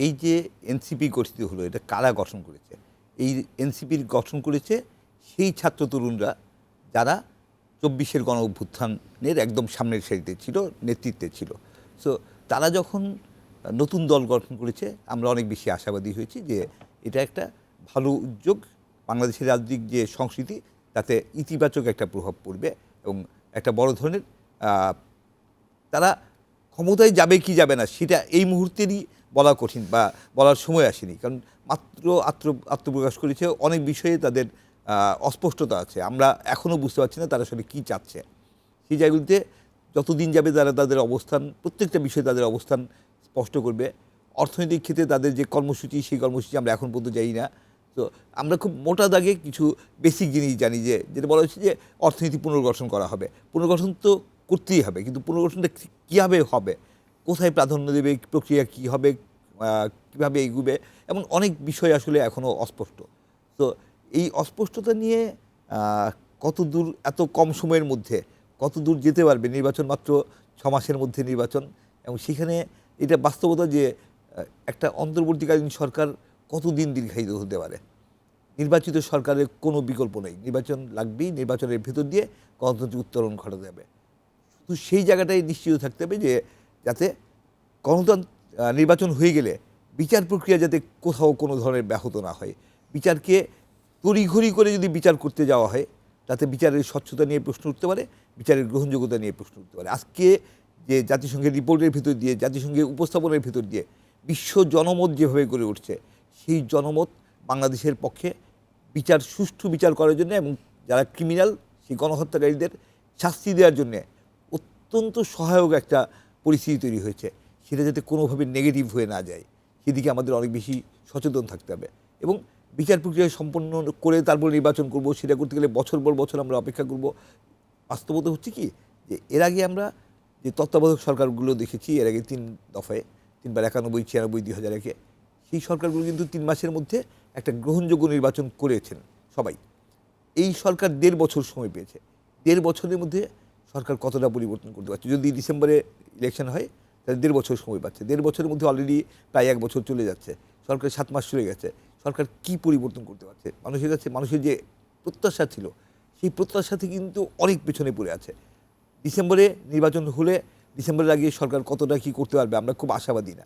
এই যে এনসিপি গঠিত হলো, এটা কারা গঠন করেছে? এই এনসিপির গঠন করেছে সেই ছাত্র তরুণরা যারা ২৪-এর গণ অভ্যুত্থানের একদম সামনের সারিতে ছিল, নেতৃত্বে ছিল। সো তারা যখন নতুন দল গঠন করেছে, আমরা অনেক বেশি আশাবাদী হয়েছি যে এটা একটা ভালো উদ্যোগ, বাংলাদেশের রাজনৈতিক যে সংস্কৃতি তাতে ইতিবাচক একটা প্রভাব পড়বে এবং একটা বড় ধরনের তারা ক্ষমতায় যাবে কি যাবে না সেটা এই মুহূর্তেরই বলা কঠিন বা বলার সময় আসেনি, কারণ মাত্র আত্মপ্রকাশ করেছে, অনেক বিষয়ে তাদের অস্পষ্টতা আছে। আমরা এখনও বুঝতে পারছি না তারা আসলে কী চাচ্ছে। সেই জায়গাগুলিতে যতদিন যাবে তারা তাদের অবস্থান, প্রত্যেকটা বিষয়ে তাদের অবস্থান স্পষ্ট করবে। অর্থনৈতিক ক্ষেত্রে তাদের যে কর্মসূচি, সেই কর্মসূচি আমরা এখন পর্যন্ত জানি না। তো আমরা খুব মোটা দাগে কিছু বেসিক জিনিস জানি, যেটা বলা হচ্ছে যে অর্থনীতি পুনর্গঠন করা হবে। পুনর্গঠন তো করতেই হবে, কিন্তু পুনর্গঠনটা কীভাবে হবে, কোথায় প্রাধান্য দেবে, প্রক্রিয়া কী হবে, কীভাবে এগুবে, এমন অনেক বিষয় আসলে এখনও অস্পষ্ট। তো এই অস্পষ্টতা নিয়ে কত দূর এত কম সময়ের মধ্যে কত দূর যেতে পারবে, নির্বাচন মাত্র ৬ মাসের মধ্যে নির্বাচন, এবং সেখানে এটা বাস্তবতা যে একটা অন্তর্বর্তীকালীন সরকার কতদিন দীর্ঘায়িত হতে পারে। নির্বাচিত সরকারের কোনো বিকল্প নেই, নির্বাচন লাগবেই, নির্বাচনের ভেতর দিয়ে গণতান্ত্রিক উত্তরণ ঘটাতে হবে। শুধু সেই জায়গাটাই নিশ্চিত থাকতে হবে যে যাতে নির্বাচন হয়ে গেলে বিচার প্রক্রিয়া যাতে কোথাও কোনো ধরনের ব্যাহত না হয়। বিচারকে তড়িঘড়ি করে যদি বিচার করতে যাওয়া হয়, তাতে বিচারের স্বচ্ছতা নিয়ে প্রশ্ন উঠতে পারে, বিচারের গ্রহণযোগ্যতা নিয়ে প্রশ্ন উঠতে পারে। আজকে যে জাতিসংঘের রিপোর্টের ভিতর দিয়ে, জাতিসংঘের উপস্থাপনের ভিতর দিয়ে বিশ্ব জনমত যেভাবে গড়ে উঠছে, সেই জনমত বাংলাদেশের পক্ষে সুষ্ঠু বিচার করার জন্য এবং যারা ক্রিমিনাল সেই গণহত্যাকারীদের শাস্তি দেওয়ার জন্যে অত্যন্ত সহায়ক একটা পরিস্থিতি তৈরি হয়েছে। সেটা যাতে কোনোভাবে নেগেটিভ হয়ে না যায়, সেদিকে আমাদের অনেক বেশি সচেতন থাকতে হবে। এবং বিচার প্রক্রিয়া সম্পন্ন করে তারপর নির্বাচন করব, সেটা করতে গেলে বছর পর বছর আমরা অপেক্ষা করব। বাস্তবতা হচ্ছে কি, যে এর আগে আমরা যে তত্ত্বাবধায়ক সরকারগুলো দেখেছি, এর আগে ৩ দফায়, ৩বার ৯১, ৯৬, ২০০১, সেই সরকারগুলো কিন্তু ৩ মাসের মধ্যে একটা গ্রহণযোগ্য নির্বাচন করেছেন সবাই। এই সরকার ১.৫ বছর সময় পেয়েছে। ১.৫ বছরের মধ্যে সরকার কতটা পরিবর্তন করতে পারছে? যদি ডিসেম্বরে ইলেকশন হয় তাহলে ১.৫ বছর সময় পাচ্ছে। ১.৫ বছরের মধ্যে অলরেডি প্রায় ১ বছর চলে যাচ্ছে, সরকার ৭ মাস চলে গেছে। সরকার কি পরিবর্তন করতে পারছে? মানুষের কাছে মানুষের যে প্রত্যাশা ছিল, সেই প্রত্যাশা থেকে কিন্তু অনেক পেছনে পড়ে আছে। ডিসেম্বরে নির্বাচন হলে ডিসেম্বরের আগে সরকার কতটা কি করতে পারবে আমরা খুব আশাবাদী না।